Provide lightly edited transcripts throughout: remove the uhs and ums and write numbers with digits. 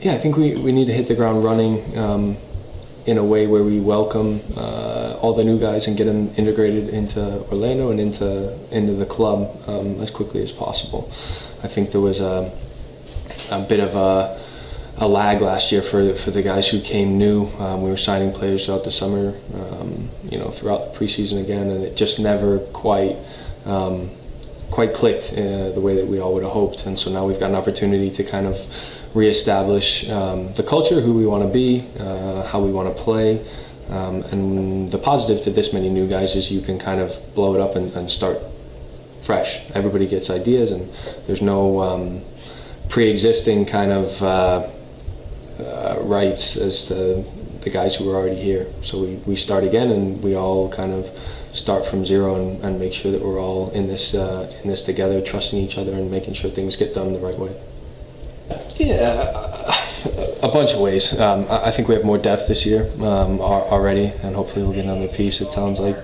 Yeah, I think we need to hit the ground running in a way where we welcome all the new guys and get them integrated into Orlando and into the club as quickly as possible. I think there was a bit of a lag last year for the guys who came new. We were signing players throughout the summer, throughout the preseason again, and it just never quite clicked the way that we all would have hoped. And so now we've got an opportunity to kind of reestablish the culture, who we want to be, how we want to play. And the positive to this many new guys is you can kind of blow it up and start fresh. Everybody gets ideas, and there's no pre-existing kind of rights as to the guys who are already here. So we start again, and we all kind of start from zero and make sure that we're all in this together, trusting each other and making sure things get done the right way. Yeah, a bunch of ways. I think we have more depth this year already, and hopefully we'll get another piece, it sounds like.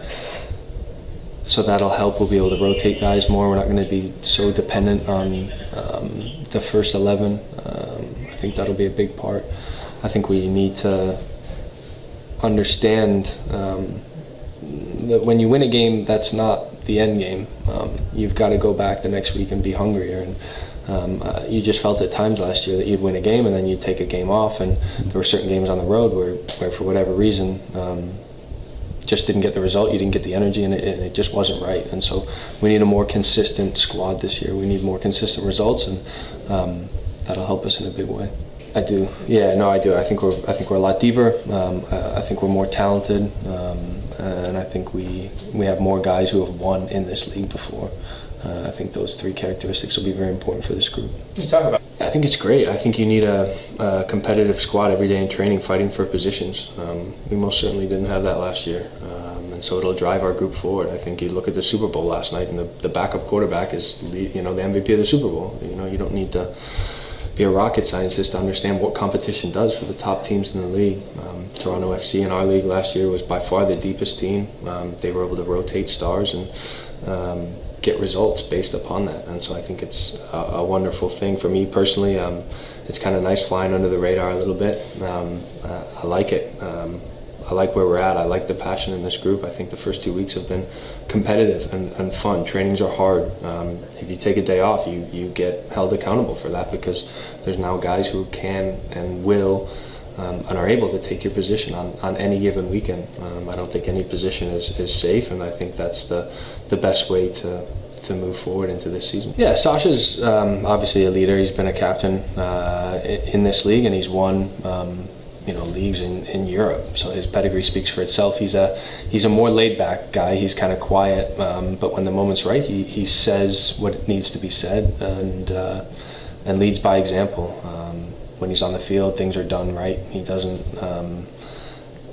So that'll help. We'll be able to rotate guys more. We're not going to be so dependent on the first 11. I think that'll be a big part. I think we need to understand that when you win a game, that's not the end game. You've got to go back the next week and be hungrier. And you just felt at times last year that you'd win a game and then you'd take a game off, and there were certain games on the road where for whatever reason, just didn't get the result, you didn't get the energy, and it just wasn't right. And so we need a more consistent squad this year. We need more consistent results, and that'll help us in a big way. I do. Yeah, no, I do. I think we're a lot deeper. I think we're more talented, and I think we have more guys who have won in this league before. I think those three characteristics will be very important for this group. You talk about. I think it's great. I think you need a competitive squad every day in training, fighting for positions. We most certainly didn't have that last year, and so it'll drive our group forward. I think you look at the Super Bowl last night, and the backup quarterback is the MVP of the Super Bowl. You don't need to be a rocket scientist to understand what competition does for the top teams in the league. Toronto FC in our league last year was by far the deepest team. They were able to rotate stars and get results based upon that, and so I think it's a wonderful thing for me personally. It's kind of nice flying under the radar a little bit. I like it. I like where we're at. I like the passion in this group. I think the first 2 weeks have been competitive and fun. Trainings are hard. If you take a day off, you get held accountable for that, because there's now guys who can and will and are able to take your position on any given weekend. I don't think any position is safe, and I think that's the best way to move forward into this season. Yeah, Sacha's obviously a leader. He's been a captain in this league, and he's won leagues in Europe. So his pedigree speaks for itself. He's a more laid-back guy. He's kind of quiet, but when the moment's right, he says what needs to be said and leads by example. When he's on the field, things are done right. He doesn't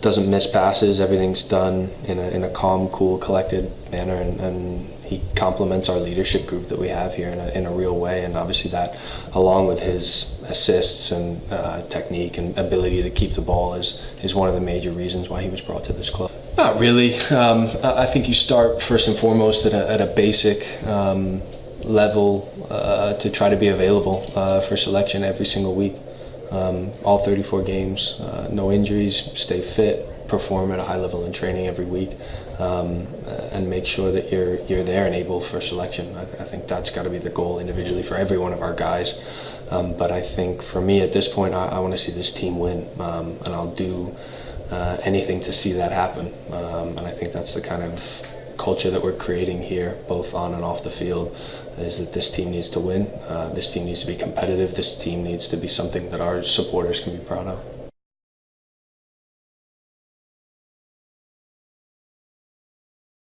miss passes. Everything's done in a calm, cool, collected manner, and he complements our leadership group that we have here in a real way. And obviously that, along with his assists and technique and ability to keep the ball, is one of the major reasons why he was brought to this club. Not really. I think you start first and foremost at a basic level to try to be available for selection every single week. All 34 games, no injuries, stay fit, perform at a high level in training every week, and make sure that you're there and able for selection. I think that's got to be the goal individually for every one of our guys. But I think for me at this point, I want to see this team win, and I'll do anything to see that happen. And I think that's the kind of culture that we're creating here, both on and off the field, is that this team needs to win. This team needs to be competitive. This team needs to be something that our supporters can be proud of.